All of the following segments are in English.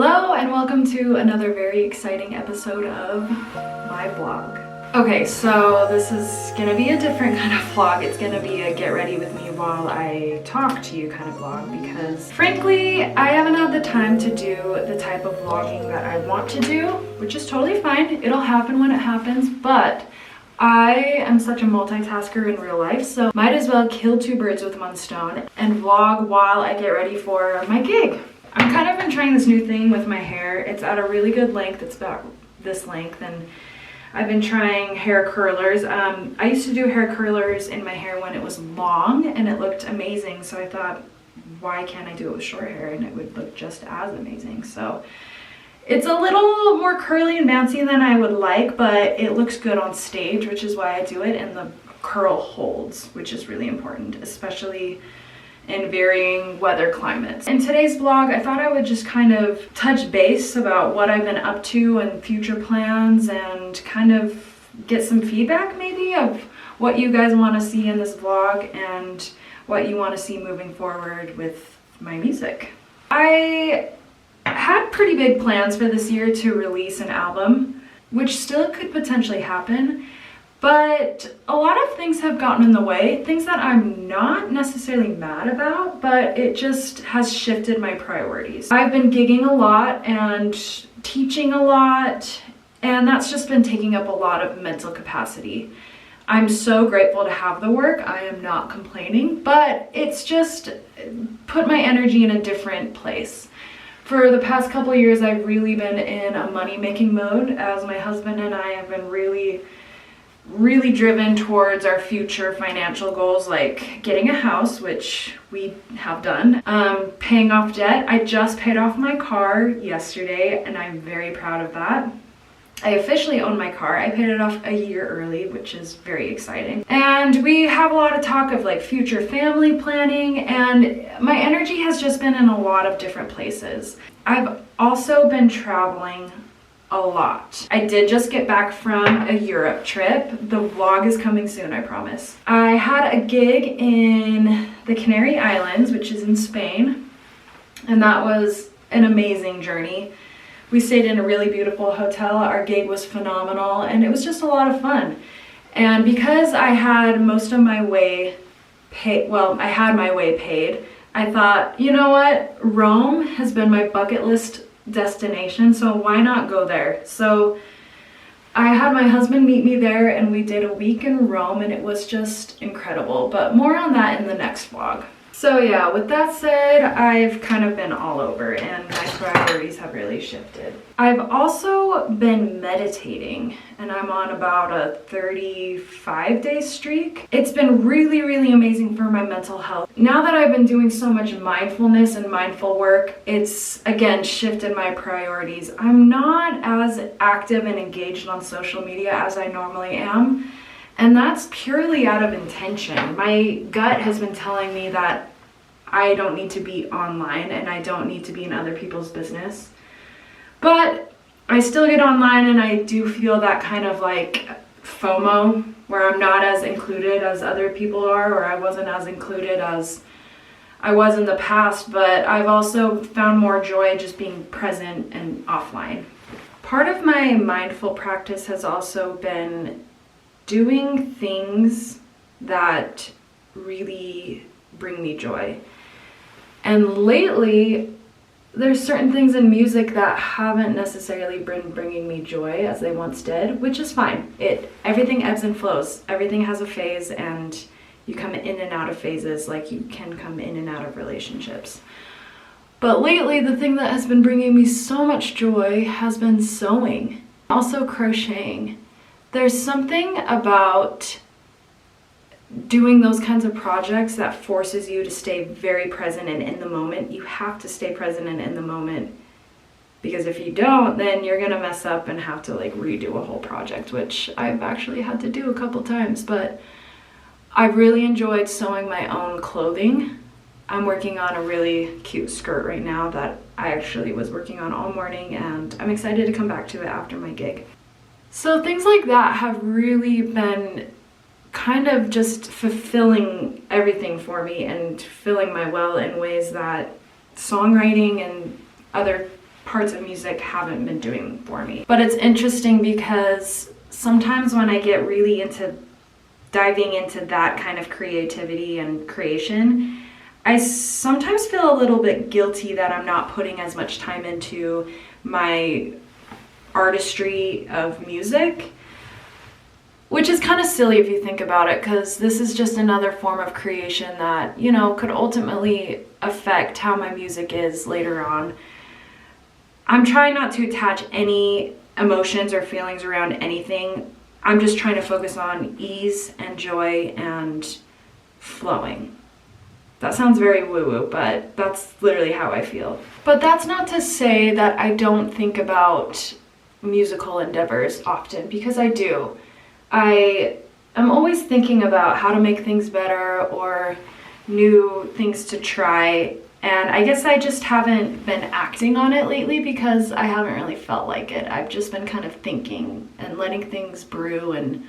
Hello and welcome to another very exciting episode of my vlog. Okay, so this is gonna be a different kind of vlog. It's gonna be a get ready with me while I talk to you kind of vlog because frankly, I haven't had the time to do the type of vlogging that I want to do, which is totally fine. It'll happen when it happens, but I am such a multitasker in real life, so might as well kill two birds with one stone and vlog while I get ready for my gig. I've kind of been trying this new thing with my hair. It's at a really good length. It's about this length, and I've been trying hair curlers. I used to do hair curlers in my hair when it was long and it looked amazing, so I thought, why can't I do it with short hair and it would look just as amazing? So it's a little more curly and bouncy than I would like, but it looks good on stage, which is why I do it, and the curl holds, which is really important, especially in varying weather climates. In today's vlog, I thought I would just kind of touch base about what I've been up to and future plans and kind of get some feedback maybe of what you guys want to see in this vlog and what you want to see moving forward with my music. I had pretty big plans for this year to release an album, which still could potentially happen. But a lot of things have gotten in the way, things that I'm not necessarily mad about, but it just has shifted my priorities. I've been gigging a lot and teaching a lot, and that's just been taking up a lot of mental capacity. I'm so grateful to have the work. I am not complaining, but it's just put my energy in a different place. For the past couple of years, I've really been in a money-making mode, as my husband and I have been really driven towards our future financial goals, like getting a house, which we have done, paying off debt. I just paid off my car yesterday and I'm very proud of that. I officially own my car. I paid it off a year early, which is very exciting. And we have a lot of talk of like future family planning, and my energy has just been in a lot of different places. I've also been traveling a lot. I did just get back from a Europe trip. The vlog is coming soon, I promise. I had a gig in the Canary Islands, which is in Spain, and that was an amazing journey. We stayed in a really beautiful hotel. Our gig was phenomenal, and it was just a lot of fun. And because I had most of my way paid, I had my way paid, I thought, you know what? Rome has been my bucket list destination, so why not go there? So I had my husband meet me there and we did a week in Rome, and it was just incredible, but more on that in the next vlog. So yeah, with that said, I've kind of been all over and my priorities have really shifted. I've also been meditating, and I'm on about a 35-day streak. It's been really amazing for my mental health. Now that I've been doing so much mindfulness and mindful work, it's again shifted my priorities. I'm not as active and engaged on social media as I normally am. And that's purely out of intention. My gut has been telling me that I don't need to be online and I don't need to be in other people's business. But I still get online and I do feel that kind of like FOMO, where I'm not as included as other people are, or I wasn't as included as I was in the past. But I've also found more joy just being present and offline. Part of my mindful practice has also been doing things that really bring me joy. And lately, there's certain things in music that haven't necessarily been bringing me joy as they once did, which is fine. Everything ebbs and flows. Everything has a phase, and you come in and out of phases like you can come in and out of relationships. But lately, the thing that has been bringing me so much joy has been sewing, also crocheting. There's something about doing those kinds of projects that forces you to stay very present and in the moment. You have to stay present and in the moment, because if you don't, then you're gonna mess up and have to like redo a whole project, which I've actually had to do a couple times. But I've really enjoyed sewing my own clothing. I'm working on a really cute skirt right now that I actually was working on all morning, and I'm excited to come back to it after my gig. So things like that have really been kind of just fulfilling everything for me and filling my well in ways that songwriting and other parts of music haven't been doing for me. But it's interesting because sometimes when I get really into diving into that kind of creativity and creation, I sometimes feel a little bit guilty that I'm not putting as much time into my artistry of music, which is kind of silly if you think about it, because this is just another form of creation that, you know, could ultimately affect how my music is later on. I'm trying not to attach any emotions or feelings around anything. I'm just trying to focus on ease and joy and flowing. That sounds very woo-woo, but that's literally how I feel. But that's not to say that I don't think about musical endeavors often, because I do. I am always thinking about how to make things better or new things to try. And I guess I just haven't been acting on it lately because I haven't really felt like it. I've just been kind of thinking and letting things brew and,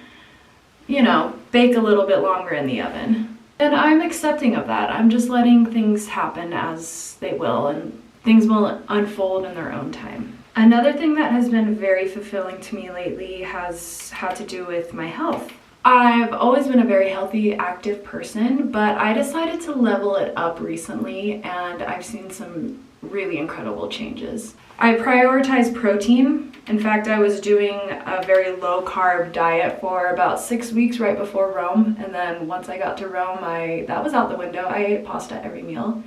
you know, bake a little bit longer in the oven. And I'm accepting of that. I'm just letting things happen as they will, and things will unfold in their own time. Another thing that has been very fulfilling to me lately has had to do with my health. I've always been a very healthy, active person, but I decided to level it up recently, and I've seen some really incredible changes. I prioritize protein. In fact, I was doing a very low carb diet for about 6 weeks right before Rome, and then once I got to Rome, that was out the window. I ate pasta every meal.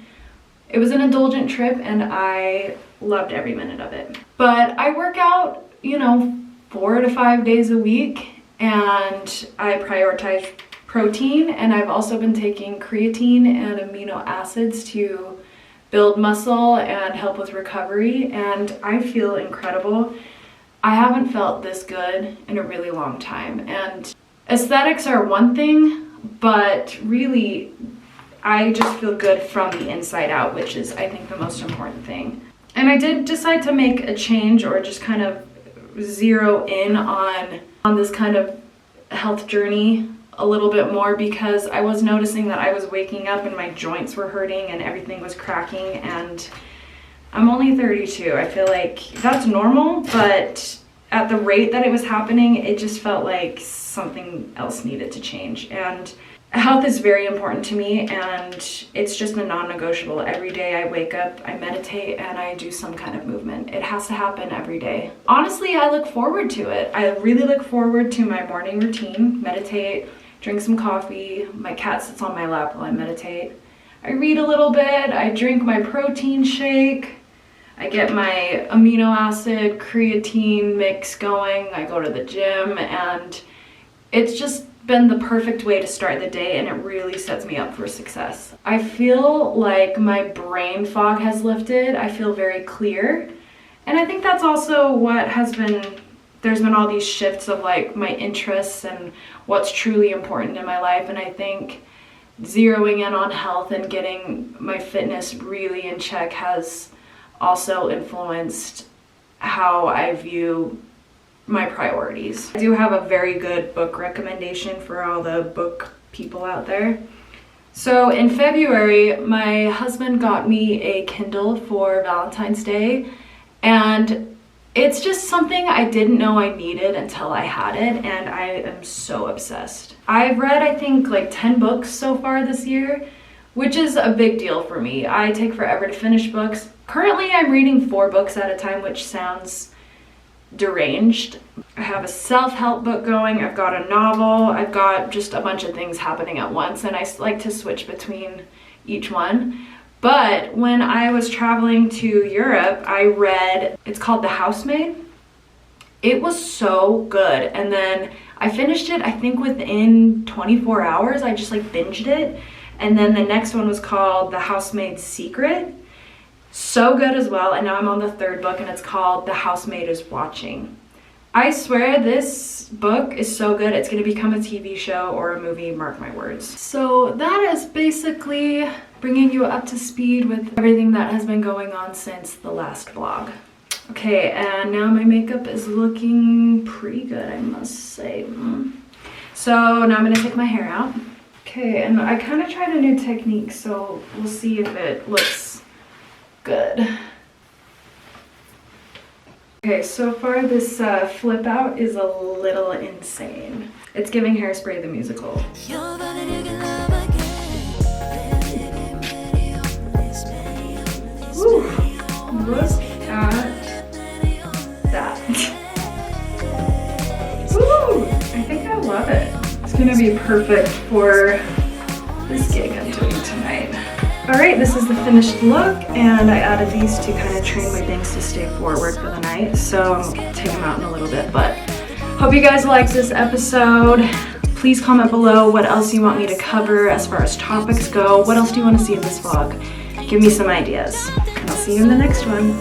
It was an indulgent trip, and I loved every minute of it. But I work out, 4 to 5 days a week, and I prioritize protein, and I've also been taking creatine and amino acids to build muscle and help with recovery, and I feel incredible. I haven't felt this good in a really long time, and aesthetics are one thing, but really I just feel good from the inside out, which is, I think, the most important thing. And I did decide to make a change, or just kind of zero in on this kind of health journey a little bit more, because I was noticing that I was waking up and my joints were hurting and everything was cracking, and I'm only 32. I feel like that's normal, but at the rate that it was happening, it just felt like something else needed to change. And health is very important to me, and it's just a non-negotiable. Every day I wake up, I meditate, and I do some kind of movement. It has to happen every day. Honestly, I look forward to it. I really look forward to my morning routine. Meditate, drink some coffee. My cat sits on my lap while I meditate. I read a little bit. I drink my protein shake. I get my amino acid creatine mix going. I go to the gym, and it's just been the perfect way to start the day, and it really sets me up for success. I feel like my brain fog has lifted. I feel very clear, and I think that's also what there's been all these shifts of like my interests and what's truly important in my life, and I think zeroing in on health and getting my fitness really in check has also influenced how I view my priorities. I do have a very good book recommendation for all the book people out there. So in February, my husband got me a Kindle for Valentine's Day, and it's just something I didn't know I needed until I had it, and I am so obsessed. I've read, I think, like 10 books so far this year, which is a big deal for me. I take forever to finish books. Currently, I'm reading 4 books at a time, which sounds deranged. I have a self-help book going, I've got a novel, I've got just a bunch of things happening at once, and I like to switch between each one. But when I was traveling to Europe, I read, it's called The Housemaid. It was so good, and then I finished it, I think within 24 hours. I just like binged it. And then the next one was called The Housemaid's Secret. So good as well, and now I'm on the 3rd book, and it's called The Housemaid is Watching. I swear this book is so good, it's going to become a TV show or a movie, mark my words. So that is basically bringing you up to speed with everything that has been going on since the last vlog. Okay, and now my makeup is looking pretty good, I must say. So now I'm going to take my hair out. Okay, and I kind of tried a new technique, so we'll see if it looks good. Okay, so far this flip out is a little insane. It's giving Hairspray the musical. Ooh, look at that. Ooh, I think I love it. It's gonna be perfect for this gig I'm doing tonight. All right, this is the finished look, and I added these to kind of train my bangs to stay forward for the night, so I'm gonna take them out in a little bit, but hope you guys liked this episode. Please comment below what else you want me to cover as far as topics go. What else do you want to see in this vlog? Give me some ideas, and I'll see you in the next one.